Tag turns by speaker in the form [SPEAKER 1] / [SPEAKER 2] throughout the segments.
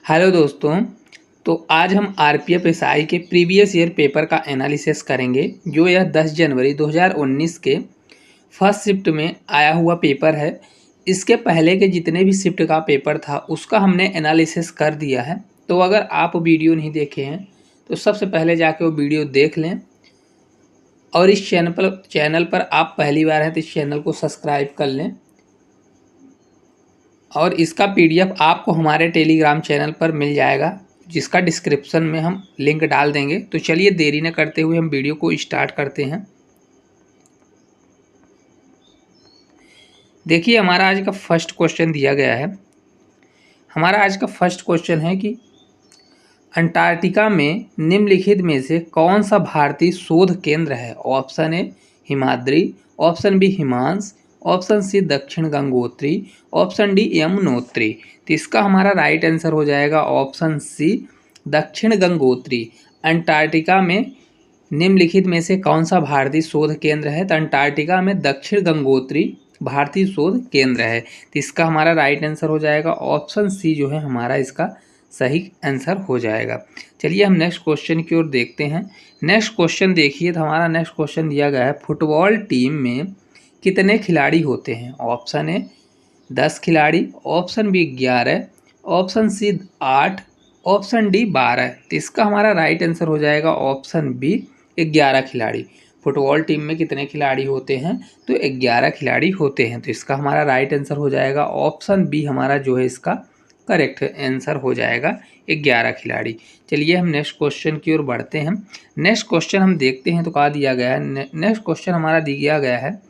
[SPEAKER 1] Hello दोस्तों। तो आज हम आरपीएफ एसआई के प्रीवियस ईयर पेपर का एनालिसिस करेंगे जो यह 10 जनवरी 2019 के फर्स्ट शिफ्ट में आया हुआ पेपर है। इसके पहले के जितने भी शिफ्ट का पेपर था उसका हमने एनालिसिस कर दिया है। तो अगर आप वीडियो नहीं देखे हैं तो सबसे पहले जाके वो वीडियो देख लें, और इस चैनल पर आप पहली बार हैं तो इस चैनल को सब्सक्राइब कर लें। और इसका पीडीएफ आपको हमारे टेलीग्राम चैनल पर मिल जाएगा, जिसका डिस्क्रिप्शन में हम लिंक डाल देंगे। तो चलिए देरी न करते हुए हम वीडियो को स्टार्ट करते हैं। देखिए, हमारा आज का फर्स्ट क्वेश्चन दिया गया है। हमारा आज का फर्स्ट क्वेश्चन है कि अंटार्कटिका में निम्नलिखित में से कौन सा भारतीय शोध केंद्र है। Option A Himadri, option B Himansh, option C Dakshin Gangotri, option D Yamunotri. तो इसका हमारा राइट आंसर हो जाएगा option C Dakshin Gangotri. Antarctica में निम्नलिखित में से कौन सा भारतीय शोध केंद्र है। तो अंटार्कटिका में दक्षिण गंगोत्री भारतीय शोध केंद्र है। तो इसका हमारा राइट आंसर हो जाएगा ऑप्शन सी जो है हमारा इसका सही आंसर हो जाएगा। चलिए हम नेक्स्ट क्वेश्चन की ओर देखते हैं। नेक्स्ट क्वेश्चन देखिए, तो हमारा नेक्स्ट क्वेश्चन दिया गया है फुटबॉल टीम में कितने खिलाड़ी होते हैं। ऑप्शन ए 10 खिलाड़ी, option B 11, option C 8, option D 12। तो इसका हमारा राइट आंसर हो जाएगा ऑप्शन बी 11 खिलाड़ी। फुटबॉल टीम में कितने खिलाड़ी होते हैं, तो 11 खिलाड़ी होते हैं। तो इसका हमारा राइट आंसर हो जाएगा ऑप्शन बी हमारा जो है इसका करेक्ट आंसर हो जाएगा 11 खिलाड़ी। चलिए हम नेक्स्ट क्वेश्चन की ओर बढ़ते हैं। नेक्स्ट क्वेश्चन हम देखते हैं तो क्या दिया गया है। नेक्स्ट क्वेश्चन हमारा दिया गया है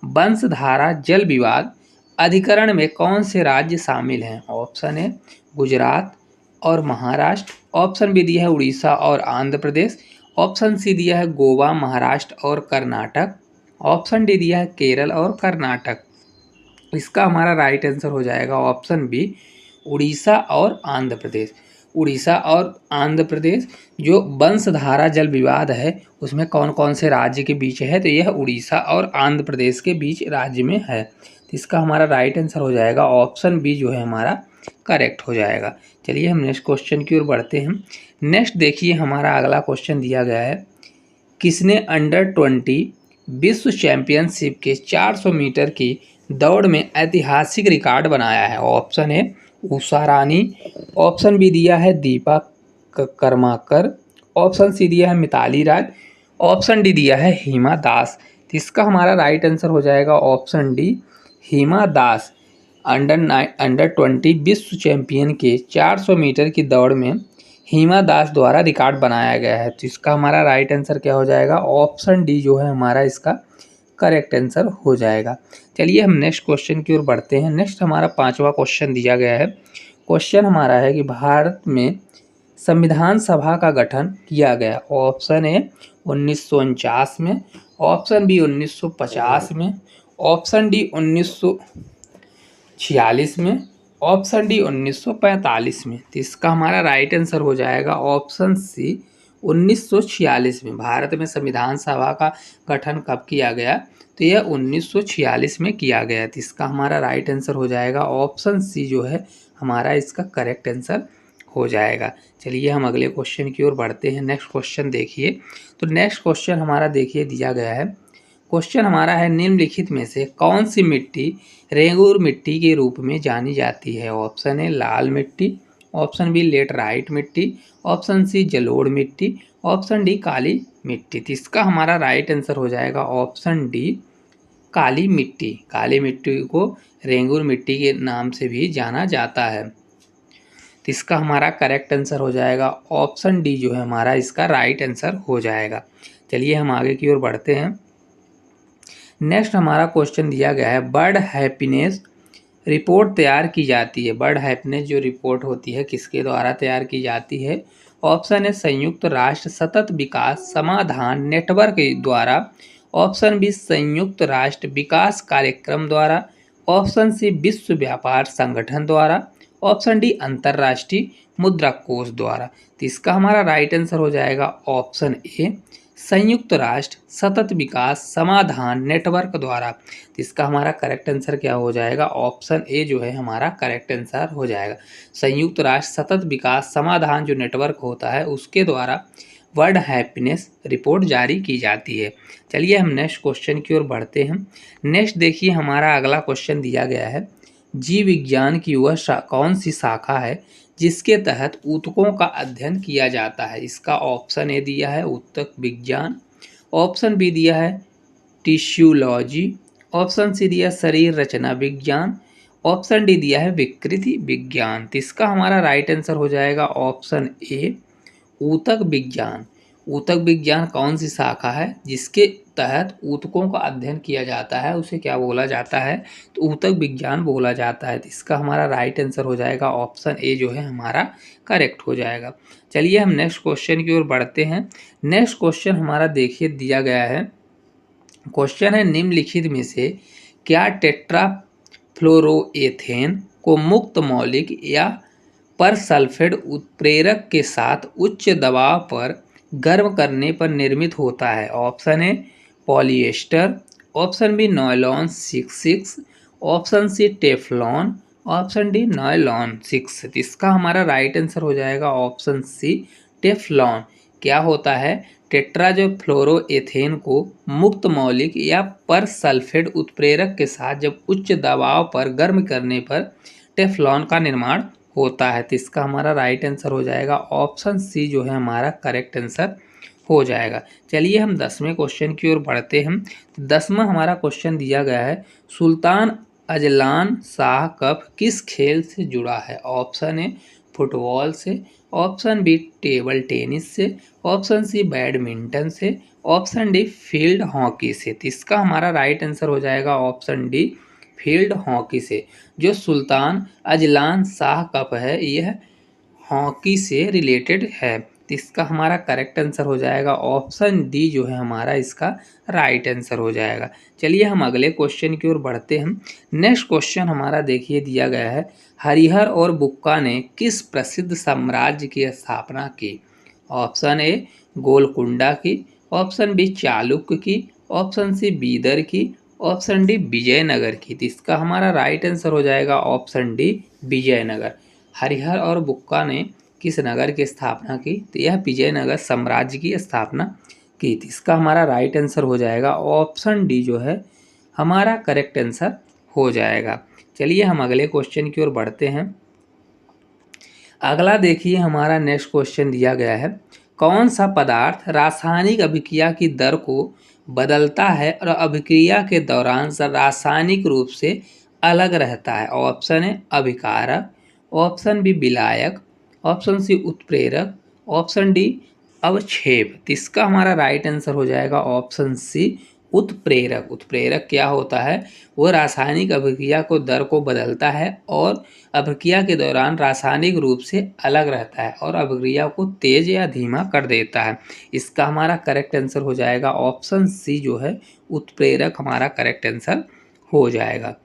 [SPEAKER 1] वंशधारा जल विवाद अधिकरण में कौन से राज्य शामिल हैं। ऑप्शन ए गुजरात और महाराष्ट्र, ऑप्शन बी दिया है उड़ीसा और आंध्र प्रदेश, ऑप्शन सी दिया है गोवा, महाराष्ट्र और कर्नाटक, ऑप्शन डी दिया है केरल और कर्नाटक। इसका हमारा राइट आंसर हो जाएगा ऑप्शन बी उड़ीसा और आंध्र प्रदेश। उड़ीसा और आंध्र प्रदेश जो वंशधारा जल विवाद है उसमें कौन कौन से राज्य के बीच है, तो यह उड़ीसा और आंध्र प्रदेश के बीच राज्य में है। तो इसका हमारा राइट आंसर हो जाएगा ऑप्शन बी जो है हमारा करेक्ट हो जाएगा। चलिए हम नेक्स्ट क्वेश्चन की ओर बढ़ते हैं। नेक्स्ट देखिए, हमारा अगला क्वेश्चन दिया गया है किसने अंडर 20 विश्व चैंपियनशिप के 400 मीटर की दौड़ में ऐतिहासिक रिकॉर्ड बनाया है। Option A Usha Rani, option B दिया है दीपा कर्माकर, ऑप्शन सी दिया है मिताली राज, ऑप्शन डी दिया है हिमा दास। तो इसका हमारा राइट आंसर हो जाएगा option D Hima Das. Under 20 विश्व चैंपियन के 400 मीटर की दौड़ में हिमा दास द्वारा रिकॉर्ड बनाया गया है। तो इसका हमारा राइट आंसर क्या हो जाएगा ऑप्शन डी जो है हमारा इसका करेक्ट आंसर हो जाएगा। चलिए हम नेक्स्ट क्वेश्चन की ओर बढ़ते हैं। नेक्स्ट हमारा 5वां क्वेश्चन दिया गया है। क्वेश्चन हमारा है कि भारत में संविधान सभा का गठन किया गया। ऑप्शन ए 1949 में, ऑप्शन बी 1950 में, ऑप्शन डी 1946 में, ऑप्शन डी 1945 में। तो इसका हमारा राइट आंसर हो जाएगा ऑप्शन सी 1946 में। भारत में संविधान सभा का गठन कब किया गया, तो यह 1946 में किया गया। तो इसका हमारा राइट आंसर हो जाएगा ऑप्शन सी जो है हमारा इसका करेक्ट आंसर हो जाएगा। चलिए हम अगले क्वेश्चन की ओर बढ़ते हैं। नेक्स्ट क्वेश्चन देखिए, तो नेक्स्ट क्वेश्चन हमारा देखिए दिया गया है। क्वेश्चन हमारा है निम्नलिखित में से कौन सी मिट्टी रेंगूर मिट्टी के रूप में जानी जाती है। ऑप्शन ए लाल मिट्टी, ऑप्शन बी लेटराइट मिट्टी, ऑप्शन सी जलोढ़ मिट्टी, ऑप्शन डी काली मिट्टी। तो इसका हमारा राइट आंसर हो जाएगा ऑप्शन डी काली मिट्टी। काली मिट्टी को रेंगूर मिट्टी के नाम से भी जाना जाता है। तो इसका हमारा करेक्ट आंसर हो जाएगा ऑप्शन डी जो है हमारा इसका राइट आंसर हो जाएगा। चलिए हम आगे की ओर बढ़ते हैं। नेक्स्ट हमारा क्वेश्चन दिया गया है बर्ड हैप्पीनेस रिपोर्ट तैयार की जाती है। बर्ड हैप्पीनेस जो रिपोर्ट होती है किसके द्वारा तैयार की जाती है। ऑप्शन है संयुक्त राष्ट्र सतत विकास समाधान नेटवर्क द्वारा, ऑप्शन बी संयुक्त राष्ट्र विकास कार्यक्रम द्वारा, ऑप्शन सी विश्व व्यापार संगठन द्वारा, ऑप्शन डी अंतर्राष्ट्रीय मुद्रा कोष द्वारा। तो इसका हमारा राइट आंसर हो जाएगा ऑप्शन ए संयुक्त राष्ट्र सतत विकास समाधान नेटवर्क द्वारा। तो इसका हमारा करेक्ट आंसर क्या हो जाएगा? ऑप्शन ए जो है हमारा करेक्ट आंसर हो जाएगा। संयुक्त राष्ट्र सतत विकास समाधान जो नेटवर्क होता है उसके द्वारा वर्ल्ड हैप्पीनेस रिपोर्ट जारी की जाती है। चलिए हम नेक्स्ट क्वेश्चन की ओर बढ़ते हैं। नेक्स्ट देखिए हमारा अगला क्वेश्चन दिया गया है, जीव विज्ञान की वह कौन सी शाखा है जिसके तहत ऊतकों का अध्ययन किया जाता है? इसका ऑप्शन ए दिया है ऊतक विज्ञान, ऑप्शन बी दिया है टिश्यूलॉजी, ऑप्शन सी दिया शरीर रचना विज्ञान, ऑप्शन डी दिया है विकृति विज्ञान। तो इसका हमारा राइट आंसर हो जाएगा ऑप्शन ए ऊतक विज्ञान। ऊतक विज्ञान कौन सी शाखा है जिसके तहत ऊतकों का अध्ययन किया जाता है, उसे क्या बोला जाता है? तो ऊतक विज्ञान बोला जाता है। तो इसका हमारा राइट आंसर हो जाएगा ऑप्शन ए जो है हमारा करेक्ट हो जाएगा। चलिए हम नेक्स्ट क्वेश्चन की ओर बढ़ते हैं। नेक्स्ट क्वेश्चन हमारा देखिए दिया गया है, क्वेश्चन है निम्नलिखित में से क्या टेट्राफ्लोरोएथेन को मुक्त मौलिक या परसल्फेट उत्प्रेरक के साथ उच्च दबाव पर गर्म करने पर निर्मित होता है? Option A polyester, option B nylon 66, option C Teflon, option D nylon 6। इसका हमारा राइट आंसर हो जाएगा ऑप्शन सी टेफ्लॉन। क्या होता है? टेट्रा जो फ्लोरोएथेन को मुक्त मौलिक या परसल्फेट उत्प्रेरक के साथ जब उच्च दबाव पर गर्म करने पर टेफ्लॉन का निर्माण होता है। तो इसका हमारा राइट आंसर हो जाएगा ऑप्शन सी जो है हमारा करेक्ट आंसर हो जाएगा। चलिए हम 10वें क्वेश्चन की ओर बढ़ते हैं। 10वां हमारा क्वेश्चन दिया गया है, सुल्तान अजलान शाह कप किस खेल से जुड़ा है? ऑप्शन ए फुटबॉल से, ऑप्शन बी टेबल टेनिस से, ऑप्शन सी बैडमिंटन से, ऑप्शन डी फील्ड हॉकी से। तो इसका हमारा राइट आंसर हो जाएगा ऑप्शन डी फील्ड हॉकी से। जो सुल्तान अजलान शाह कप है यह हॉकी से रिलेटेड है। तो इसका हमारा करेक्ट आंसर हो जाएगा ऑप्शन डी जो है हमारा इसका राइट आंसर हो जाएगा। चलिए हम अगले क्वेश्चन की ओर बढ़ते हैं। नेक्स्ट क्वेश्चन हमारा देखिए दिया गया है, हरिहर और बुक्का ने किस प्रसिद्ध साम्राज्य की स्थापना की? ऑप्शन ए गोलकुंडा की, ऑप्शन बी चालुक्य की, ऑप्शन सी बीदर की, ऑप्शन डी विजयनगर की। तो इसका हमारा राइट आंसर हो जाएगा ऑप्शन डी विजयनगर। हरिहर और बुक्का ने किस नगर की स्थापना की? तो यह विजयनगर साम्राज्य की स्थापना की थी। इसका हमारा राइट आंसर हो जाएगा ऑप्शन डी जो है हमारा करेक्ट आंसर हो जाएगा। चलिए हम अगले क्वेश्चन की ओर बढ़ते हैं। अगला देखिए हमारा नेक्स्ट क्वेश्चन दिया गया है, कौन सा पदार्थ रासायनिक अभिक्रिया की दर को बदलता है और अभिक्रिया के दौरान रासायनिक रूप से अलग रहता है? ऑप्शन ए अभिकारक, ऑप्शन बी विलायक, ऑप्शन सी उत्प्रेरक, ऑप्शन डी अवक्षेप। तो इसका हमारा राइट आंसर हो जाएगा ऑप्शन सी उत्प्रेरक। उत्प्रेरक क्या होता है? वो रासायनिक अभिक्रिया को दर को बदलता है और अभिक्रिया के दौरान रासायनिक रूप से अलग रहता है और अभिक्रिया को तेज या धीमा कर देता है। इसका हमारा करेक्ट आंसर हो जाएगा ऑप्शन सी जो है उत्प्रेरक हमारा करेक्ट आंसर हो जाएगा।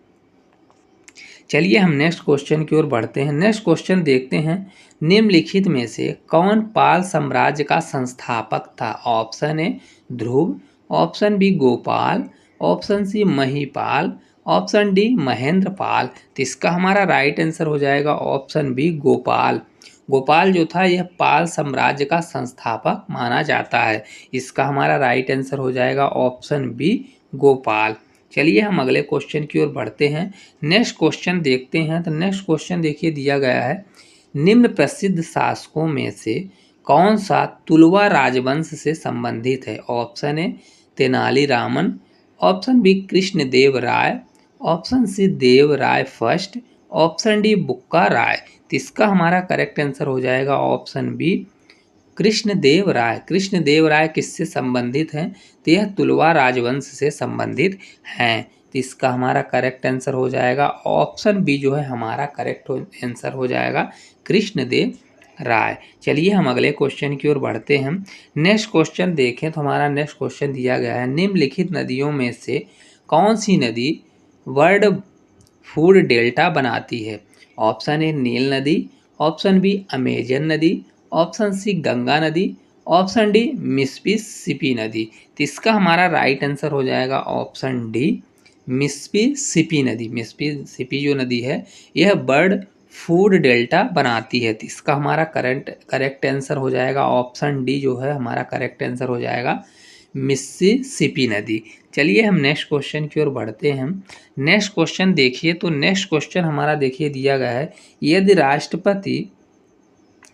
[SPEAKER 1] चलिए हम नेक्स्ट क्वेश्चन की ओर बढ़ते हैं। नेक्स्ट क्वेश्चन देखते हैं, निम्नलिखित में से कौन पाल साम्राज्य का संस्थापक था? Option A Dhruv, option B Gopal, option C Mahipal, option D Mahendrapal. तो इसका हमारा राइट आंसर हो जाएगा ऑप्शन बी गोपाल। गोपाल जो था यह पाल साम्राज्य का संस्थापक माना जाता है। इसका हमारा राइट आंसर हो जाएगा ऑप्शन बी गोपाल। चलिए हम अगले क्वेश्चन की ओर बढ़ते हैं। नेक्स्ट क्वेश्चन देखते हैं। तो नेक्स्ट क्वेश्चन देखिए दिया गया है, निम्न प्रसिद्ध शासकों में से कौन सा तुलवा राजवंश से संबंधित है? Option A Tenaliraman, option B Krishnadeva Raya, option C Deva Raya first, option D Bukka Raya. तो इसका हमारा करेक्ट आंसर हो जाएगा ऑप्शन बी कृष्णदेव राय। कृष्णदेव राय किससे संबंधित हैं? तो यह तुलवा राजवंश से संबंधित हैं। तो इसका हमारा करेक्ट आंसर हो जाएगा ऑप्शन बी जो है हमारा करेक्ट आंसर हो जाएगा कृष्णदेव राय। चलिए हम अगले क्वेश्चन की ओर बढ़ते हैं। नेक्स्ट क्वेश्चन देखें तो हमारा नेक्स्ट क्वेश्चन दिया गया है, निम्नलिखित नदियों में से कौन सी नदी वर्ल्ड फूड डेल्टा बनाती है? ऑप्शन ए नील नदी, ऑप्शन बी अमेजन नदी, ऑप्शन सी गंगा नदी, ऑप्शन डी मिसिसिपी नदी। तो इसका हमारा राइट आंसर हो जाएगा ऑप्शन डी मिसिसिपी नदी। मिसिसिपी जो नदी है यह बर्ड फूड डेल्टा बनाती है। तो इसका हमारा करेक्ट आंसर हो जाएगा ऑप्शन डी जो है हमारा करेक्ट आंसर हो जाएगा मिसिसिपी नदी। चलिए हम नेक्स्ट क्वेश्चन की ओर बढ़ते हैं। नेक्स्ट क्वेश्चन देखिए, तो नेक्स्ट क्वेश्चन हमारा देखिए दिया गया है, यदि राष्ट्रपति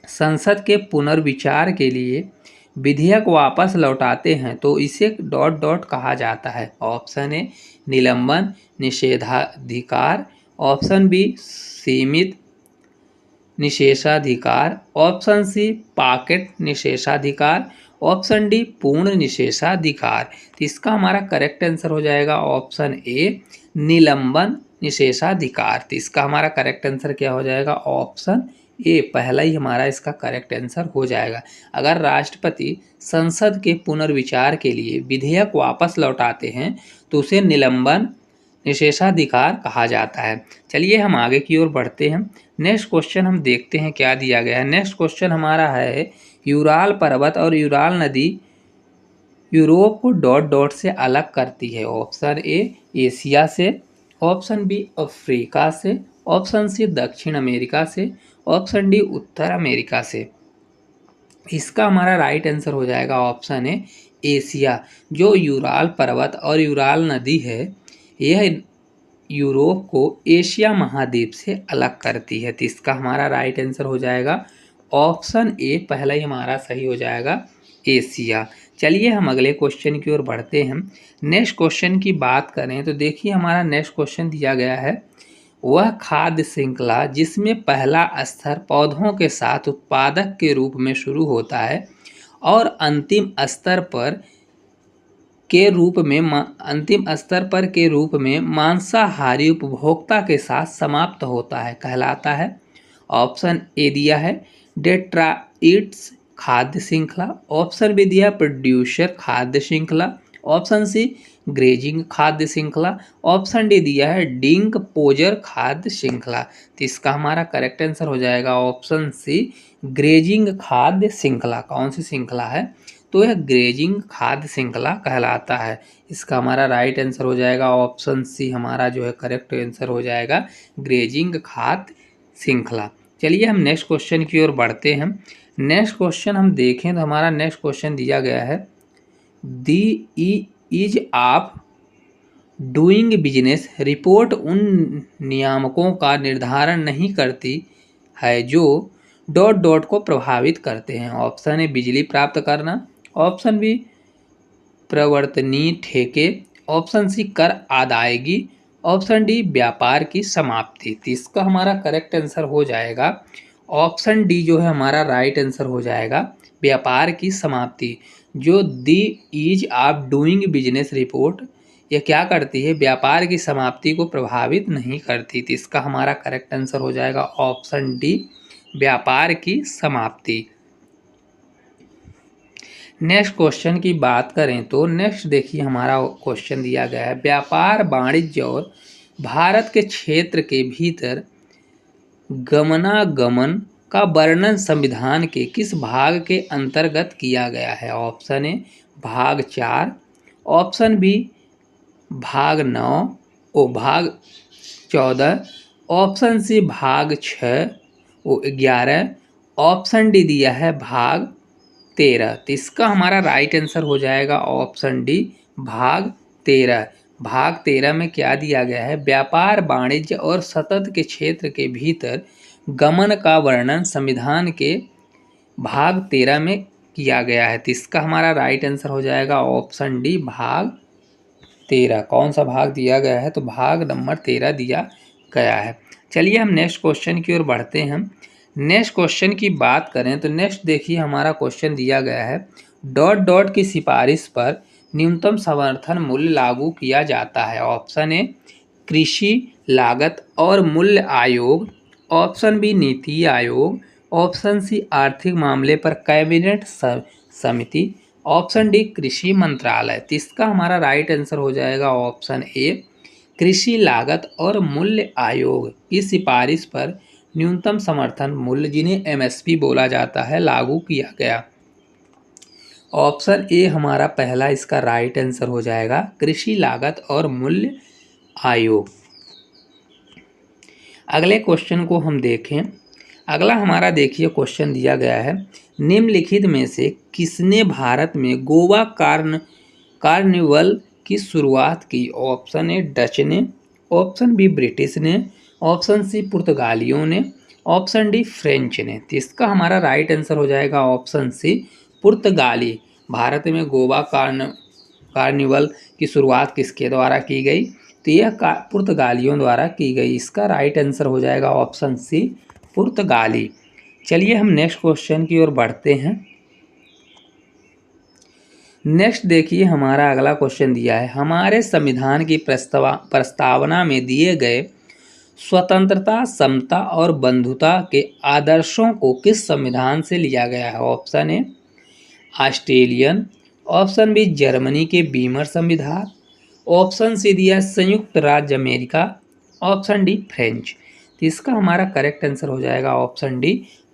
[SPEAKER 1] संसद के पुनर्विचार के लिए विधेयक वापस लौटाते हैं तो इसे डॉट डॉट कहा जाता है। ऑप्शन ए निलंबन निषेधाधिकार, ऑप्शन बी सीमित निषेधाधिकार, ऑप्शन सी पॉकेट निषेधाधिकार, ऑप्शन डी पूर्ण निषेधाधिकार। तो इसका हमारा करेक्ट आंसर हो जाएगा ऑप्शन ए निलंबन निषेधाधिकार। तो इसका हमारा करेक्ट आंसर क्या हो जाएगा ऑप्शन ए, पहला ही हमारा इसका करेक्ट आंसर हो जाएगा। अगर राष्ट्रपति संसद के पुनर्विचार के लिए विधेयक वापस लौटाते हैं तो उसे निलंबन निषेधाधिकार कहा जाता है। चलिए हम आगे की ओर बढ़ते हैं। नेक्स्ट क्वेश्चन हम देखते हैं क्या दिया गया है। नेक्स्ट क्वेश्चन हमारा है, यूराल पर्वत और यूराल नदी यूरोप को डॉट डॉट से अलग करती है। ऑप्शन ए एशिया से, ऑप्शन बी अफ्रीका से, ऑप्शन सी दक्षिण अमेरिका से, ऑप्शन डी उत्तर अमेरिका से। इसका हमारा राइट आंसर हो जाएगा ऑप्शन ए एशिया। जो यूराल पर्वत और यूराल नदी है यह यूरोप को एशिया महाद्वीप से अलग करती है। तो इसका हमारा राइट आंसर हो जाएगा ऑप्शन ए, पहला ही हमारा सही हो जाएगा एशिया। चलिए हम अगले क्वेश्चन की ओर बढ़ते हैं। नेक्स्ट क्वेश्चन की बात करें तो देखिए हमारा नेक्स्ट क्वेश्चन दिया गया है, वह खाद्य श्रृंखला जिसमें पहला स्तर पौधों के साथ उत्पादक के रूप में शुरू होता है और अंतिम स्तर पर के रूप में मांसाहारी उपभोक्ता के साथ समाप्त होता है कहलाता है। ऑप्शन ए दिया है डेट्राइट्स खाद्य श्रृंखला, ऑप्शन बी दिया प्रोड्यूसर खाद्य श्रृंखला, ऑप्शन सी ग्रेजिंग खाद्य श्रृंखला, ऑप्शन डी दिया है डिंक पोजर खाद्य श्रृंखला। तो इसका हमारा करेक्ट आंसर हो जाएगा ऑप्शन सी ग्रेजिंग खाद्य श्रृंखला। कौन सी श्रृंखला है, तो यह ग्रेजिंग खाद्य श्रृंखला कहलाता है। इसका हमारा राइट आंसर हो जाएगा ऑप्शन सी, हमारा जो है करेक्ट आंसर हो जाएगा ग्रेजिंग खाद्य श्रृंखला। चलिए हम नेक्स्ट क्वेश्चन की ओर बढ़ते हैं। नेक्स्ट क्वेश्चन हम देखें तो हमारा नेक्स्ट क्वेश्चन दिया गया है, the ease of doing business report उन नियामकों का निर्धारण नहीं करती है जो डॉट डॉट को प्रभावित करते हैं। ऑप्शन ए बिजली प्राप्त करना, ऑप्शन बी प्रवर्तनीय ठेके, ऑप्शन सी कर अदायगी, ऑप्शन डी व्यापार की समाप्ति। तो इसका हमारा करेक्ट आंसर हो जाएगा ऑप्शन डी जो है हमारा राइट आंसर हो जाएगा व्यापार की समाप्ति। जो the ease of doing business report यह क्या करती है, व्यापार की समाप्ति को प्रभावित नहीं करती। तो इसका हमारा करेक्ट आंसर हो जाएगा ऑप्शन डी व्यापार की समाप्ति। नेक्स्ट क्वेश्चन की बात करें तो नेक्स्ट देखिए हमारा क्वेश्चन दिया गया है, व्यापार वाणिज्य और भारत के क्षेत्र के भीतर गमनागमन का वर्णन संविधान के किस भाग के अंतर्गत किया गया है। ऑप्शन ए भाग 4, ऑप्शन बी भाग 9 और भाग 14, ऑप्शन सी भाग 6 और 11, ऑप्शन डी दिया है भाग 13। तो इसका हमारा राइट आंसर हो जाएगा ऑप्शन डी भाग 13। भाग 13 में क्या दिया गया है, व्यापार वाणिज्य और सतत के क्षेत्र के भीतर गमन का वर्णन संविधान के भाग 13 में किया गया है। तो इसका हमारा राइट आंसर हो जाएगा ऑप्शन डी भाग 13। कौन सा भाग दिया गया है, तो भाग नंबर 13 दिया गया है। चलिए हम नेक्स्ट क्वेश्चन की ओर बढ़ते हैं। नेक्स्ट क्वेश्चन की बात करें तो नेक्स्ट देखिए हमारा क्वेश्चन दिया गया है, डॉट डॉट की सिफारिश पर न्यूनतम समर्थन मूल्य लागू किया जाता है। ऑप्शन ए कृषि लागत और मूल्य आयोग, option B NITI Aayog, option C आर्थिक मामले पर कैबिनेट समिति, ऑप्शन डी कृषि मंत्रालय। तो इसका हमारा राइट आंसर हो जाएगा ऑप्शन ए कृषि लागत और मूल्य आयोग की सिफारिश पर न्यूनतम समर्थन मूल्य जिन्हें एमएसपी बोला जाता है लागू किया गया। ऑप्शन ए हमारा पहला इसका राइट आंसर हो जाएगा, कृषि लागत और मूल्य आयोग। अगले क्वेश्चन को हम देखें। अगला हमारा देखिए क्वेश्चन दिया गया है, निम्नलिखित में से किसने भारत में गोवा कार्निवल की शुरुआत की? ऑप्शन ए डच ने, ऑप्शन बी ब्रिटिश ने, ऑप्शन सी पुर्तगालियों ने, ऑप्शन डी फ्रेंच ने। तो इसका हमारा राइट आंसर हो जाएगा ऑप्शन सी पुर्तगाली। भारत में गोवा कार्निवल की शुरुआत किसके द्वारा की गई? तो यह पुर्तगालियों द्वारा की गई। इसका राइट आंसर हो जाएगा ऑप्शन सी पुर्तगाली। चलिए हम नेक्स्ट क्वेश्चन की ओर बढ़ते हैं। नेक्स्ट देखिए हमारा अगला क्वेश्चन दिया है, हमारे संविधान की प्रस्तावना में दिए गए स्वतंत्रता, समता और बंधुता के आदर्शों को किस संविधान से लिया गया है? Option A Australian, option B Germany के बीमर संविधान, ऑप्शन सी दिया संयुक्त राज्य अमेरिका, ऑप्शन डी फ्रेंच। तो इसका हमारा करेक्ट आंसर हो जाएगा ऑप्शन डी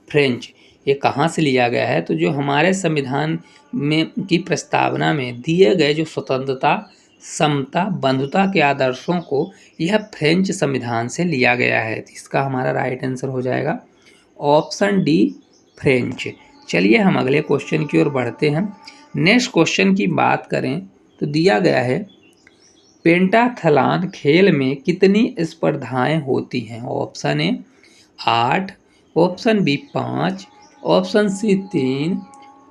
[SPEAKER 1] फ्रेंच। ये कहाँ से लिया गया है? तो जो हमारे संविधान में की प्रस्तावना में दिए गए जो स्वतंत्रता, समता, बंधुता के आदर्शों को यह फ्रेंच संविधान से लिया गया है। तो इसका हमारा राइट आंसर हो जाएगा ऑप्शन डी फ्रेंच। चलिए हम अगले क्वेश्चन की ओर बढ़ते हैं। नेक्स्ट क्वेश्चन की बात करें तो दिया गया है, पेंटाथलॉन खेल में कितनी स्पर्धाएं होती हैं? Option A 8, option B 5, option C 3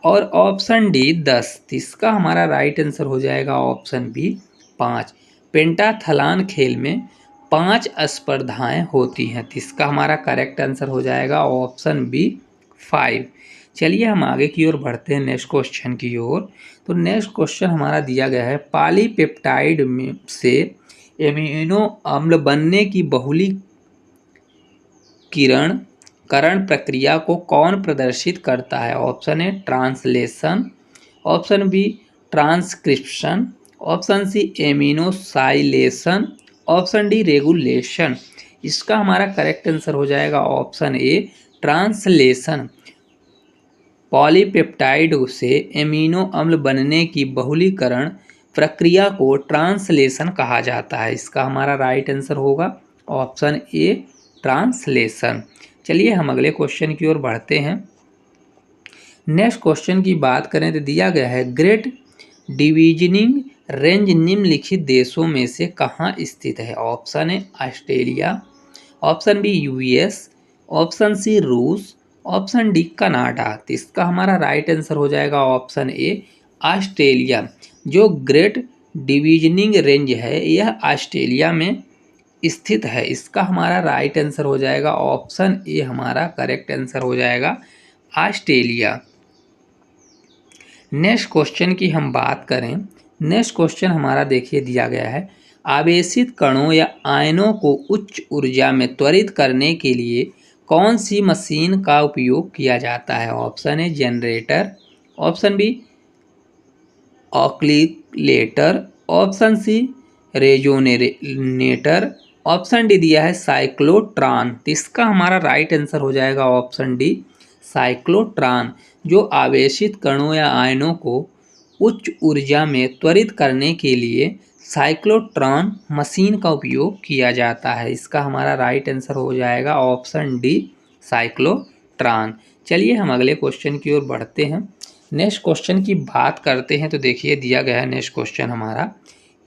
[SPEAKER 1] और ऑप्शन डी 10। इसका हमारा राइट आंसर हो जाएगा ऑप्शन बी 5। पेंटाथलॉन खेल में 5 स्पर्धाएं होती हैं। इसका हमारा करेक्ट आंसर हो जाएगा ऑप्शन बी 5। चलिए हम आगे की ओर बढ़ते हैं नेक्स्ट क्वेश्चन की ओर। तो नेक्स्ट क्वेश्चन हमारा दिया गया है, पॉलीपेप्टाइड में से एमिनो अम्ल बनने की बहुलीकरण प्रक्रिया को कौन प्रदर्शित करता है? Option A translation, option B transcription, option C aminoacylation, option D regulation. इसका हमारा करेक्ट आंसर हो जाएगा ऑप्शन ए ट्रांसलेशन। पॉलीपेप्टाइड से एमिनो अम्ल बनने की बहुलीकरण प्रक्रिया को ट्रांसलेशन कहा जाता है। इसका हमारा राइट आंसर होगा ऑप्शन ए ट्रांसलेशन। चलिए हम अगले क्वेश्चन की ओर बढ़ते हैं। नेक्स्ट क्वेश्चन की बात करें तो दिया गया है, ग्रेट डिवीजनिंग रेंज निम्नलिखित देशों में से कहाँ स्थित है? Option A Australia, option B US, option C रूस, ऑप्शन डी कनाडा। तो इसका हमारा राइट आंसर हो जाएगा ऑप्शन ए ऑस्ट्रेलिया। जो ग्रेट डिवीजनिंग रेंज है यह ऑस्ट्रेलिया में स्थित है। इसका हमारा राइट आंसर हो जाएगा ऑप्शन ए, हमारा करेक्ट आंसर हो जाएगा ऑस्ट्रेलिया। नेक्स्ट क्वेश्चन की हम बात करें। नेक्स्ट क्वेश्चन हमारा देखिए दिया गया है, आवेशित कणों या आयनों को उच्च ऊर्जा में त्वरित करने के लिए कौन सी मशीन का उपयोग किया जाता है? Option A generator, option B oscillator, option C resonator, option D दिया है साइक्लोट्रॉन। तो इसका हमारा राइट आंसर हो जाएगा ऑप्शन डी साइक्लोट्रॉन। जो आवेशित कणों या आयनों को उच्च ऊर्जा में त्वरित करने के लिए साइक्लोट्रॉन मशीन का उपयोग किया जाता है। इसका हमारा राइट आंसर हो जाएगा ऑप्शन डी साइक्लोट्रॉन। चलिए हम अगले क्वेश्चन की ओर बढ़ते हैं। नेक्स्ट क्वेश्चन की बात करते हैं तो देखिए दिया गया है नेक्स्ट क्वेश्चन हमारा,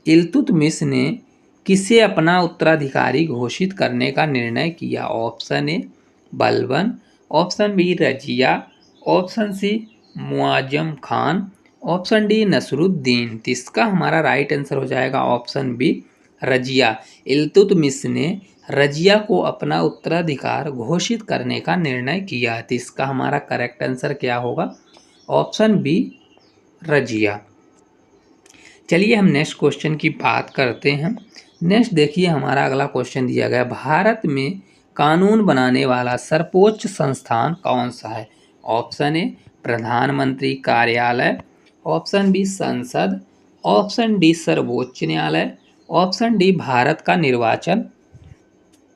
[SPEAKER 1] इल्तुतमिश ने किसे अपना उत्तराधिकारी घोषित करने का निर्णय किया? Option A Balban, option B Razia, option C Muazzam Khan, option D Nasiruddin. तो इसका हमारा राइट आंसर हो जाएगा ऑप्शन बी रजिया। इल्तुतमिश ने रजिया को अपना उत्तराधिकार घोषित करने का निर्णय किया। तो इसका हमारा करेक्ट आंसर क्या होगा? Option B Razia. चलिए हम नेक्स्ट क्वेश्चन की बात करते हैं। नेक्स्ट देखिए हमारा अगला क्वेश्चन दिया गया, भारत में कानून बनाने वाला सर्वोच्च संस्थान कौन सा है? ऑप्शन ए प्रधानमंत्री कार्यालय, ऑप्शन बी संसद, ऑप्शन डी सर्वोच्च न्यायालय, ऑप्शन डी भारत का निर्वाचन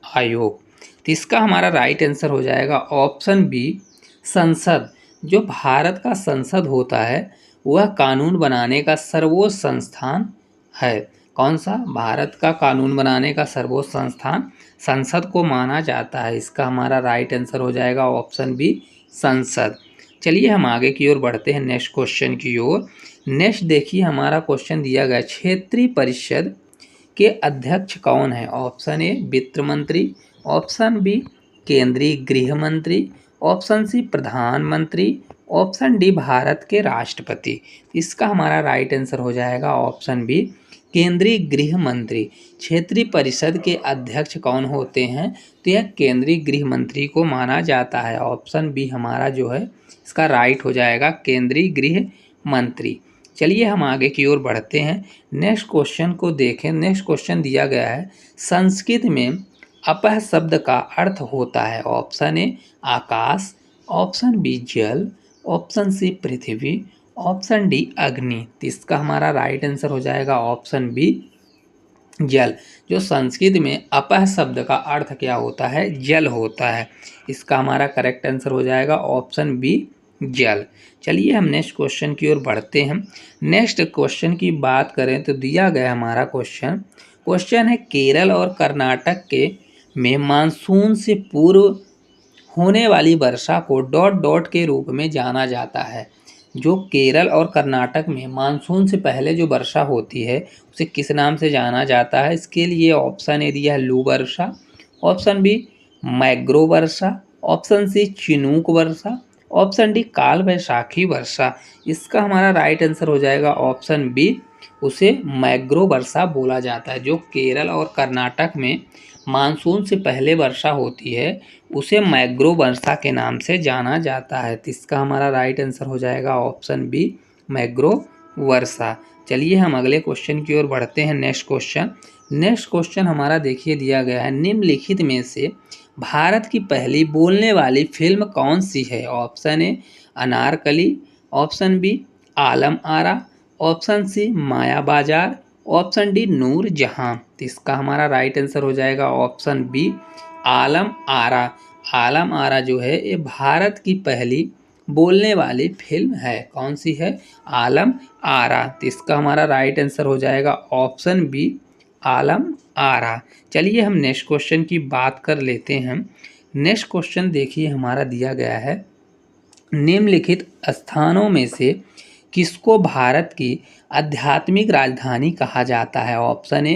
[SPEAKER 1] आयोग। तो इसका हमारा राइट आंसर हो जाएगा ऑप्शन बी संसद। जो भारत का संसद होता है वह कानून बनाने का सर्वोच्च संस्थान है। कौन सा? भारत का कानून बनाने का सर्वोच्च संस्थान संसद को माना जाता है। इसका हमारा राइट आंसर हो जाएगा ऑप्शन बी, संसद। चलिए हम आगे की ओर बढ़ते हैं नेक्स्ट क्वेश्चन की ओर। नेक्स्ट देखिए हमारा क्वेश्चन दिया गया, क्षेत्रीय परिषद के अध्यक्ष कौन है? ऑप्शन ए वित्त मंत्री, ऑप्शन बी केंद्रीय गृह मंत्री, ऑप्शन सी प्रधानमंत्री, ऑप्शन डी भारत के राष्ट्रपति। इसका हमारा राइट आंसर हो जाएगा ऑप्शन बी केंद्रीय गृह मंत्री। क्षेत्रीय परिषद के अध्यक्ष कौन होते हैं? तो यह केंद्रीय गृह मंत्री को माना जाता है। ऑप्शन बी हमारा जो है इसका राइट हो जाएगा केंद्रीय गृह मंत्री। चलिए हम आगे की ओर बढ़ते हैं, नेक्स्ट क्वेश्चन को देखें। नेक्स्ट क्वेश्चन दिया गया है, संस्कृत में अपह शब्द का अर्थ होता है। ऑप्शन ए आकाश, ऑप्शन बी जल, ऑप्शन सी पृथ्वी, ऑप्शन डी अग्नि। तो इसका हमारा राइट आंसर हो जाएगा ऑप्शन बी जल। जो संस्कृत में अपह शब्द का अर्थ क्या होता है? जल होता है। इसका हमारा करेक्ट आंसर हो जाएगा ऑप्शन बी जल। चलिए हम नेक्स्ट क्वेश्चन की ओर बढ़ते हैं। नेक्स्ट क्वेश्चन की बात करें तो दिया गया हमारा क्वेश्चन है, केरल और कर्नाटक के में मानसून से पूर्व होने वाली वर्षा को डॉट डॉट के रूप में जाना जाता है। जो केरल और कर्नाटक में मानसून से पहले जो वर्षा होती है उसे किस नाम से जाना जाता है? इसके लिए ऑप्शन ए दिया है लू वर्षा, ऑप्शन बी मैग्रो वर्षा, ऑप्शन सी चिनूक वर्षा, ऑप्शन डी काल वैशाखी वर्षा। इसका हमारा राइट आंसर हो जाएगा ऑप्शन बी, उसे मैग्रो वर्षा बोला जाता है। जो केरल और कर्नाटक में मानसून से पहले वर्षा होती है उसे मैग्रो वर्षा के नाम से जाना जाता है। तो इसका हमारा राइट आंसर हो जाएगा ऑप्शन बी मैग्रो वर्षा। चलिए हम अगले क्वेश्चन की ओर बढ़ते हैं। नेक्स्ट क्वेश्चन हमारा देखिए दिया गया है, निम्नलिखित में से भारत की पहली बोलने वाली फिल्म कौन सी है? Option A Anarkali, option B Alam Ara, option C Maya Bazaar, option D नूर जहां। तो इसका हमारा राइट आंसर हो जाएगा ऑप्शन बी आलम आरा। आलम आरा जो है ये भारत की पहली बोलने वाली फिल्म है। कौन सी है? आलम आरा। तो इसका हमारा राइट आंसर हो जाएगा ऑप्शन बी आलम आरा। चलिए हम नेक्स्ट क्वेश्चन की बात कर लेते हैं। नेक्स्ट क्वेश्चन देखिए हमारा दिया गया है, निम्नलिखित स्थानों में से किसको भारत की आध्यात्मिक राजधानी कहा जाता है? Option A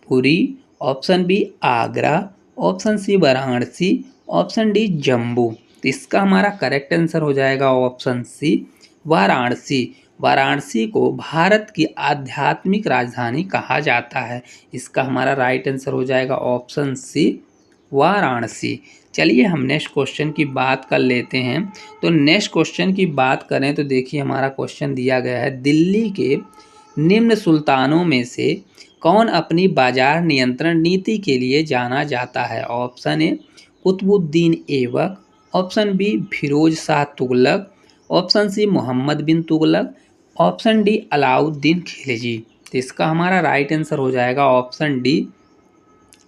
[SPEAKER 1] Puri, option B Agra, option C Varanasi, option D Jammu. तो इसका हमारा करेक्ट आंसर हो जाएगा ऑप्शन सी वाराणसी। वाराणसी को भारत की आध्यात्मिक राजधानी कहा जाता है। इसका हमारा राइट आंसर हो जाएगा ऑप्शन सी वाराणसी। चलिए हम नेक्स्ट क्वेश्चन की बात कर लेते हैं। तो नेक्स्ट क्वेश्चन की बात करें तो देखिए हमारा क्वेश्चन दिया गया है, दिल्ली के निम्न सुल्तानों में से कौन अपनी बाजार नियंत्रण नीति के लिए जाना जाता है? Option A Qutubuddin Aibak, option B Firoz Shah Tughlaq, option C Mohammad bin Tughlaq, option D Alauddin Khilji. तो इसका हमारा राइट आंसर हो जाएगा ऑप्शन डी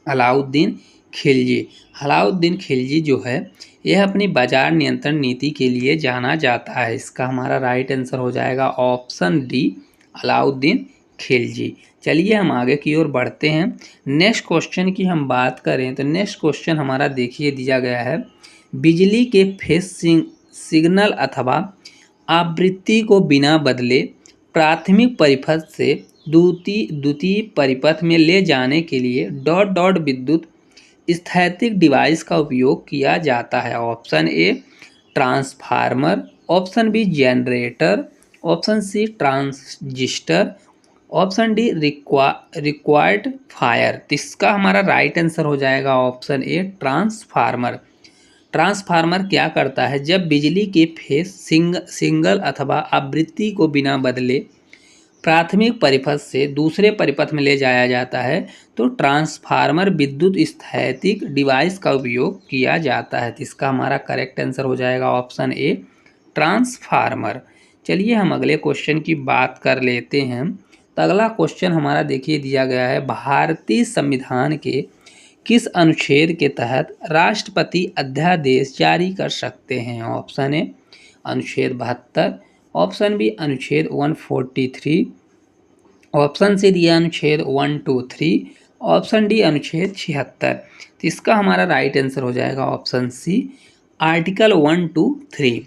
[SPEAKER 1] अलाउद्दीन खिलजी। अलाउद्दीन खिलजी जो है यह अपनी बाजार नियंत्रण नीति के लिए जाना जाता है। इसका हमारा राइट आंसर हो जाएगा ऑप्शन डी अलाउद्दीन खिलजी। चलिए हम आगे की ओर बढ़ते हैं। नेक्स्ट क्वेश्चन की हम बात करें तो नेक्स्ट क्वेश्चन हमारा देखिए दिया गया है, बिजली के फेज सिग्नल अथवा आवृत्ति को बिना बदले प्राथमिक परिपथ से द्वितीय परिपथ में ले जाने के लिए डॉट डॉट विद्युत स्थैतिक डिवाइस का उपयोग किया जाता है। Option A transformer, option B generator, option C transistor, option D rectifier. इसका हमारा राइट आंसर हो जाएगा ऑप्शन ए ट्रांसफार्मर। ट्रांसफार्मर क्या करता है? जब बिजली के फेज सिंगल अथवा आवृत्ति को बिना बदले प्राथमिक परिपथ से दूसरे परिपथ में ले जाया जाता है तो ट्रांसफार्मर विद्युत स्थैतिक डिवाइस का उपयोग किया जाता है। तो इसका हमारा करेक्ट आंसर हो जाएगा ऑप्शन ए ट्रांसफार्मर। चलिए हम अगले क्वेश्चन की बात कर लेते हैं। तो अगला क्वेश्चन हमारा देखिए दिया गया है, भारतीय संविधान के किस अनुच्छेद के तहत राष्ट्रपति अध्यादेश जारी कर सकते हैं? ऑप्शन ए अनुच्छेद 72, ऑप्शन बी अनुच्छेद 143, ऑप्शन सी दिया अनुच्छेद 123, ऑप्शन डी अनुच्छेद 76। तो इसका हमारा राइट आंसर हो जाएगा ऑप्शन सी, आर्टिकल 123।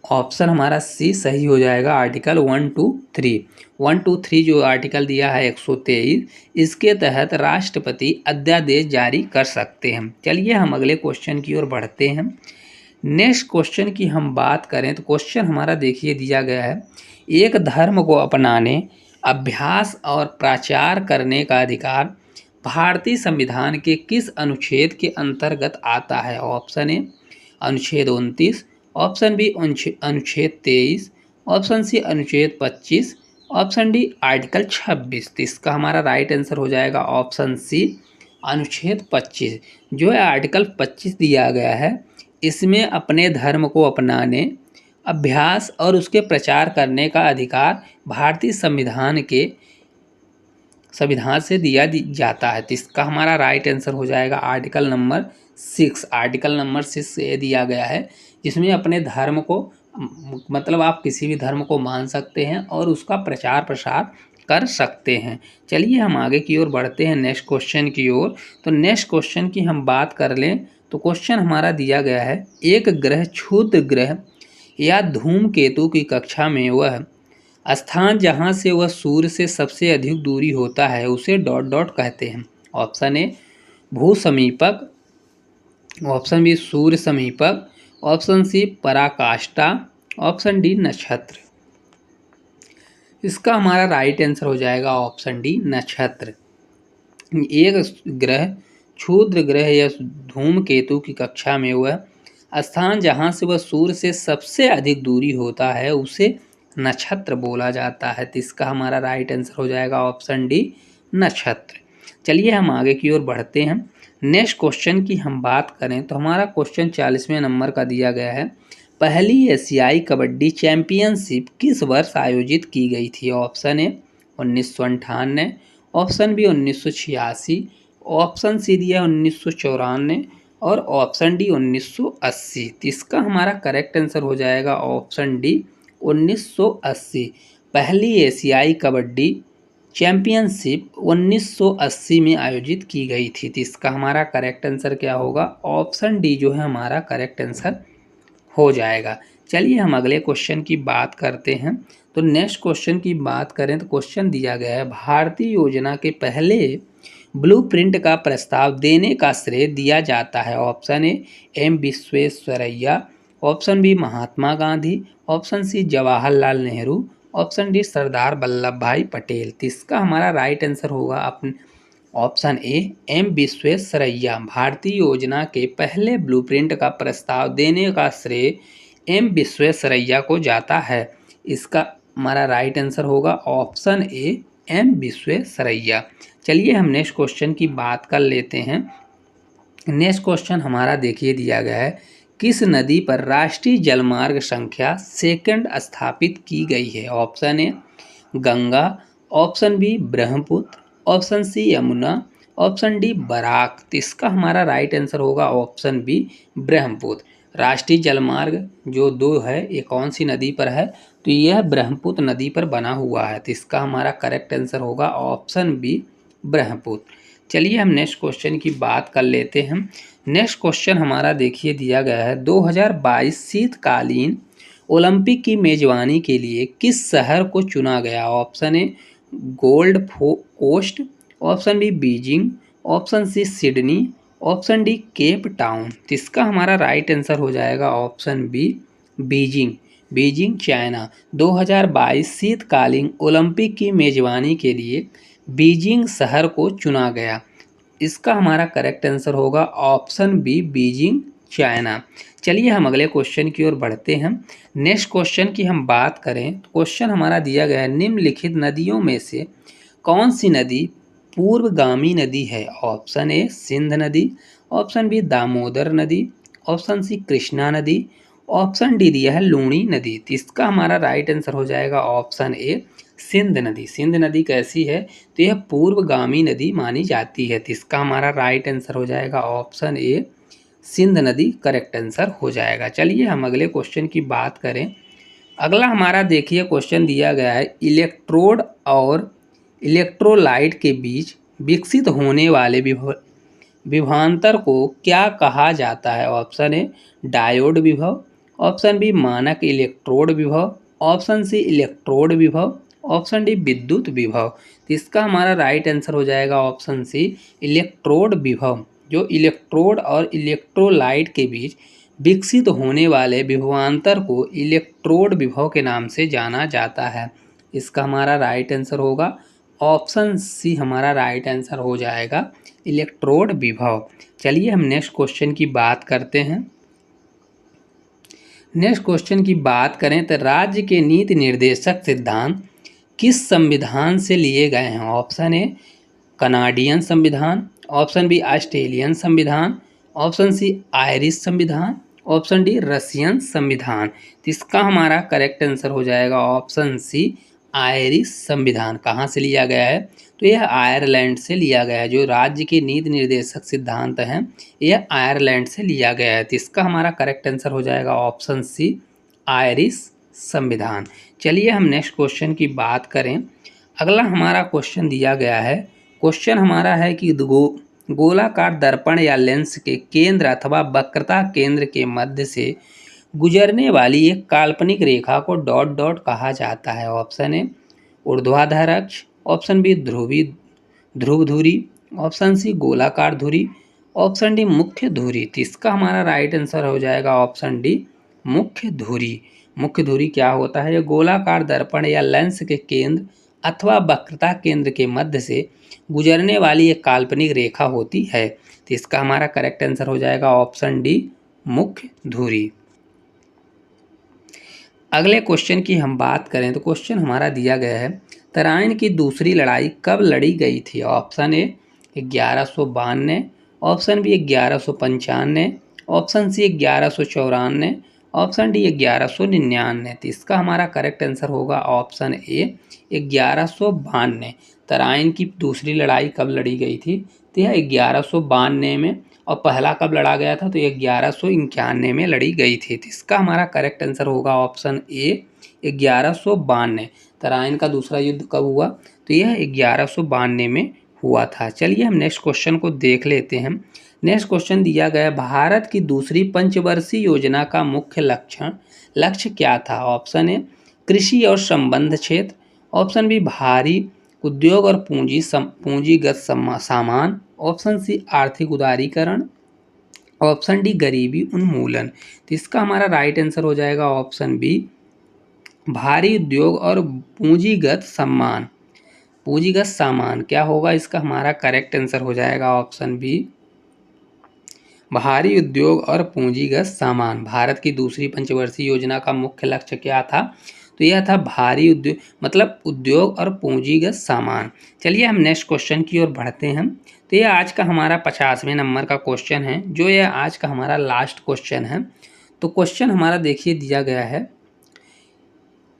[SPEAKER 1] ऑप्शन हमारा सी सही हो जाएगा, आर्टिकल 123। 123 जो आर्टिकल दिया है 123, इसके तहत राष्ट्रपति अध्यादेश जारी कर सकते हैं। चलिए हम अगले क्वेश्चन की ओर बढ़ते हैं। नेक्स्ट क्वेश्चन की हम बात करें तो क्वेश्चन हमारा देखिए दिया गया है, एक धर्म को अपनाने, अभ्यास और प्रचार करने का अधिकार भारतीय संविधान के किस अनुच्छेद के अंतर्गत आता है? ऑप्शन ए अनुच्छेद 29, ऑप्शन बी अनुच्छेद 23, ऑप्शन सी अनुच्छेद 25, ऑप्शन डी आर्टिकल 26। तो इसका हमारा राइट आंसर हो जाएगा ऑप्शन सी, अनुच्छेद 25। जो है आर्टिकल 25 दिया गया है, इसमें अपने धर्म को अपनाने, अभ्यास और उसके प्रचार करने का अधिकार भारतीय संविधान से दिया जाता है। तो इसका हमारा राइट आंसर हो जाएगा आर्टिकल नंबर 6। आर्टिकल नंबर 6 ये दिया गया है, जिसमें अपने धर्म को मतलब आप किसी भी धर्म को मान सकते हैं और उसका प्रचार प्रसार कर सकते हैं। चलिए हम आगे की ओर बढ़ते हैं नेक्स्ट क्वेश्चन की ओर। तो नेक्स्ट क्वेश्चन की हम बात कर लें तो क्वेश्चन हमारा दिया गया है, एक ग्रह क्षुद्र ग्रह या धूमकेतु की कक्षा में वह स्थान जहां से वह सूर्य से सबसे अधिक दूरी होता है उसे डॉट डॉट कहते हैं। ऑप्शन ए भू समीपक, ऑप्शन बी सूर्य समीपक, ऑप्शन सी पराकाष्ठा, ऑप्शन डी नक्षत्र। इसका हमारा राइट आंसर हो जाएगा ऑप्शन डी नक्षत्र। एक ग्रह क्षुद्र ग्रह या धूमकेतु की कक्षा में वह स्थान जहां से वह सूर्य से सबसे अधिक दूरी होता है उसे नक्षत्र बोला जाता है। तो इसका हमारा राइट आंसर हो जाएगा ऑप्शन डी नक्षत्र। चलिए हम आगे की ओर बढ़ते हैं। नेक्स्ट क्वेश्चन की हम बात करें तो हमारा क्वेश्चन 40वें नंबर का दिया गया है, पहली एशियाई कबड्डी चैंपियनशिप किस वर्ष आयोजित की गई थी? Option A 1998, option B 1986, option C दिया 1994 और ऑप्शन डी 1980। तो इसका हमारा करेक्ट आंसर हो जाएगा ऑप्शन डी 1980। पहली एशियाई कबड्डी चैंपियनशिप 1980 में आयोजित की गई थी। तो इसका हमारा करेक्ट आंसर क्या होगा? ऑप्शन डी जो है हमारा करेक्ट आंसर हो जाएगा। चलिए हम अगले क्वेश्चन की बात करते हैं। तो नेक्स्ट क्वेश्चन की बात करें तो क्वेश्चन दिया गया है, भारतीय योजना के पहले ब्लूप्रिंट का प्रस्ताव देने का श्रेय दिया जाता है। Option A M Visvesvaraya, option B Mahatma Gandhi, option C Jawaharlal Nehru, option D Sardar Vallabhbhai Patel. तो इसका हमारा राइट आंसर होगा अपने ऑप्शन ए एम विश्वेश्वरैया। भारतीय योजना के पहले ब्लूप्रिंट का प्रस्ताव देने का श्रेय एम विश्वेश्वरैया को जाता है। इसका हमारा राइट आंसर होगा ऑप्शन ए एम विश्वेश्वरैया। चलिए हम नेक्स्ट क्वेश्चन की बात कर लेते हैं। नेक्स्ट क्वेश्चन हमारा देखिए दिया गया है, किस नदी पर राष्ट्रीय जलमार्ग संख्या 2 स्थापित की गई है? Option A Ganga, option B Brahmaputra, option C Yamuna, option D Barak. तो इसका हमारा राइट आंसर होगा ऑप्शन बी ब्रह्मपुत्र। राष्ट्रीय जलमार्ग जो 2 है ये कौन सी नदी पर है? तो यह ब्रह्मपुत्र नदी पर बना हुआ है। तो इसका हमारा करेक्ट आंसर होगा ऑप्शन बी ब्रह्मपुत्र। चलिए हम नेक्स्ट क्वेश्चन की बात कर लेते हैं। नेक्स्ट क्वेश्चन हमारा देखिए दिया गया है, 2022 शीतकालीन ओलंपिक की मेजबानी के लिए किस शहर को चुना गया? Option A Gold Coast, option B Beijing, option C Sydney, option D Cape Town. तो इसका हमारा राइट आंसर हो जाएगा option B Beijing. Beijing China. 2022 शीतकालीन ओलंपिक की मेजबानी के लिए बीजिंग शहर को चुना गया। इसका हमारा करेक्ट आंसर होगा ऑप्शन बी बीजिंग चाइना। चलिए हम अगले क्वेश्चन की ओर बढ़ते हैं। नेक्स्ट क्वेश्चन की हम बात करें तो क्वेश्चन हमारा दिया गया है, निम्नलिखित नदियों में से कौन सी नदी पूर्वगामी नदी है? ऑप्शन ए सिंध नदी, ऑप्शन बी दामोदर नदी, ऑप्शन सी कृष्णा नदी, ऑप्शन डी दिया है लूणी नदी। तो इसका हमारा राइट आंसर हो जाएगा ऑप्शन ए सिंध नदी। सिंध नदी कैसी है? तो यह पूर्वगामी नदी मानी जाती है। तो इसका हमारा राइट आंसर हो जाएगा ऑप्शन ए सिंध नदी करेक्ट आंसर हो जाएगा। चलिए हम अगले क्वेश्चन की बात करें। अगला हमारा देखिए क्वेश्चन दिया गया है, इलेक्ट्रोड और इलेक्ट्रोलाइट के बीच विकसित होने वाले विभवांतर को क्या कहा जाता है? ऑप्शन ए डायोड विभव, ऑप्शन बी मानक इलेक्ट्रोड विभव, ऑप्शन सी इलेक्ट्रोड विभव, ऑप्शन डी विद्युत विभव। तो इसका हमारा राइट आंसर हो जाएगा ऑप्शन सी इलेक्ट्रोड विभव। जो इलेक्ट्रोड और इलेक्ट्रोलाइट के बीच विकसित होने वाले विभवांतर को इलेक्ट्रोड विभव के नाम से जाना जाता है। इसका हमारा राइट आंसर होगा ऑप्शन सी, हमारा राइट आंसर हो जाएगा इलेक्ट्रोड विभव। चलिए हम नेक्स्ट क्वेश्चन की बात करते हैं। नेक्स्ट क्वेश्चन की बात करें तो राज्य के नीति निर्देशक सिद्धांत किस संविधान से लिए गए हैं? ऑप्शन ए कनाडियन संविधान, ऑप्शन बी ऑस्ट्रेलियन संविधान, ऑप्शन सी आयरिश संविधान, ऑप्शन डी रशियन संविधान। तो इसका हमारा करेक्ट आंसर हो जाएगा ऑप्शन सी आयरिश संविधान। कहाँ से लिया गया है? तो यह आयरलैंड से लिया गया है। जो राज्य के नीति निर्देशक सिद्धांत हैं यह आयरलैंड से लिया गया है। तो इसका हमारा करेक्ट आंसर हो जाएगा ऑप्शन सी आयरिश संविधान। चलिए हम नेक्स्ट क्वेश्चन की बात करें। अगला हमारा क्वेश्चन दिया गया है, क्वेश्चन हमारा है कि गोलाकार दर्पण या लेंस के केंद्र अथवा वक्रता केंद्र के मध्य से गुजरने वाली एक काल्पनिक रेखा को डॉट डॉट कहा जाता है। ऑप्शन ए ऊर्ध्वाधर अक्ष, ऑप्शन बी ध्रुव धुरी, ऑप्शन सी गोलाकार धुरी, ऑप्शन डी मुख्य धुरी। तो इसका हमारा राइट आंसर हो जाएगा ऑप्शन डी मुख्य धुरी। मुख्य धुरी क्या होता है? ये गोलाकार दर्पण या लेंस के केंद्र अथवा वक्रता केंद्र के मध्य से गुजरने वाली एक काल्पनिक रेखा होती है। तो इसका हमारा करेक्ट आंसर हो जाएगा ऑप्शन डी मुख्य धुरी। अगले क्वेश्चन की हम बात करें तो क्वेश्चन हमारा दिया गया है, तराइन की दूसरी लड़ाई कब लड़ी गई थी? Option A 1192, option B 1195, option C 1194, option D 1199। तो इसका हमारा करेक्ट आंसर होगा ऑप्शन ए 1192। तराइन की दूसरी लड़ाई कब लड़ी गई थी? तो यह 1192 में, और पहला कब लड़ा गया था? तो यह 1191 में लड़ी गई थी। तो इसका हमारा करेक्ट आंसर होगा ऑप्शन ए 1192। तराइन का दूसरा युद्ध कब हुआ? तो यह 1192 में हुआ था। चलिए हम नेक्स्ट क्वेश्चन को देख लेते हैं। नेक्स्ट क्वेश्चन दिया गया, भारत की दूसरी पंचवर्षीय योजना का मुख्य लक्ष्य क्या था? ऑप्शन ए कृषि और संबंध क्षेत्र, ऑप्शन बी भारी उद्योग और पूंजीगत सामान, ऑप्शन सी आर्थिक उदारीकरण, ऑप्शन डी गरीबी उन्मूलन। तो इसका हमारा राइट आंसर हो जाएगा ऑप्शन बी भारी उद्योग और पूंजीगत सामान क्या होगा? इसका हमारा करेक्ट आंसर हो जाएगा ऑप्शन बी भारी उद्योग और पूंजीगत सामान। भारत की दूसरी पंचवर्षीय योजना का मुख्य लक्ष्य क्या था? तो यह था भारी उद्योग, मतलब उद्योग और पूंजीगत सामान। चलिए हम नेक्स्ट क्वेश्चन की ओर बढ़ते हैं। तो यह आज का हमारा 50वें नंबर का क्वेश्चन है, जो यह आज का हमारा लास्ट क्वेश्चन है। तो क्वेश्चन हमारा देखिए दिया गया है,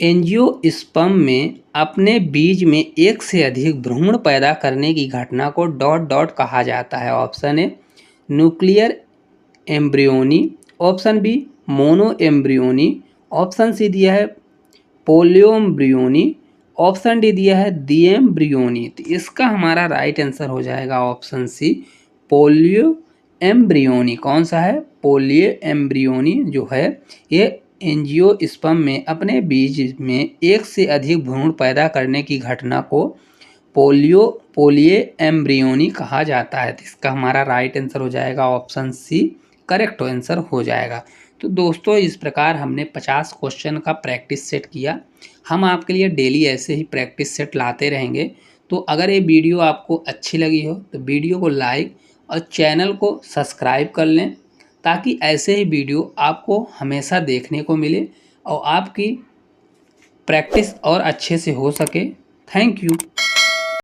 [SPEAKER 1] एंजियोस्पर्म में अपने बीज में एक से अधिक भ्रूण पैदा करने की घटना को डॉट डॉट कहा जाता है। Option A nuclear embryony, option B mono embryony, option C दिया है पोलियोम्ब्रियोनी, ऑप्शन डी दिया है दिएम्ब्रियोनी। तो इसका हमारा राइट आंसर हो जाएगा ऑप्शन सी पोलियो एम्ब्रियोनी। कौन सा है? पोलियो एम्ब्रियोनी जो है ये एंजियोस्पर्म में अपने बीज में एक से अधिक भ्रूण पैदा करने की घटना को पोलियो एम्ब्रियोनी कहा जाता है। तो इसका हमारा राइट आंसर हो जाएगा ऑप्शन सी करेक्ट आंसर हो जाएगा। तो दोस्तों इस प्रकार हमने 50 क्वेश्चन का प्रैक्टिस सेट किया। हम आपके लिए डेली ऐसे ही प्रैक्टिस सेट लाते रहेंगे। तो अगर ये वीडियो आपको अच्छी लगी हो तो वीडियो को लाइक और चैनल को सब्सक्राइब कर लें, ताकि ऐसे ही वीडियो आपको हमेशा देखने को मिले और आपकी प्रैक्टिस और अच्छे से हो सके। Thank you.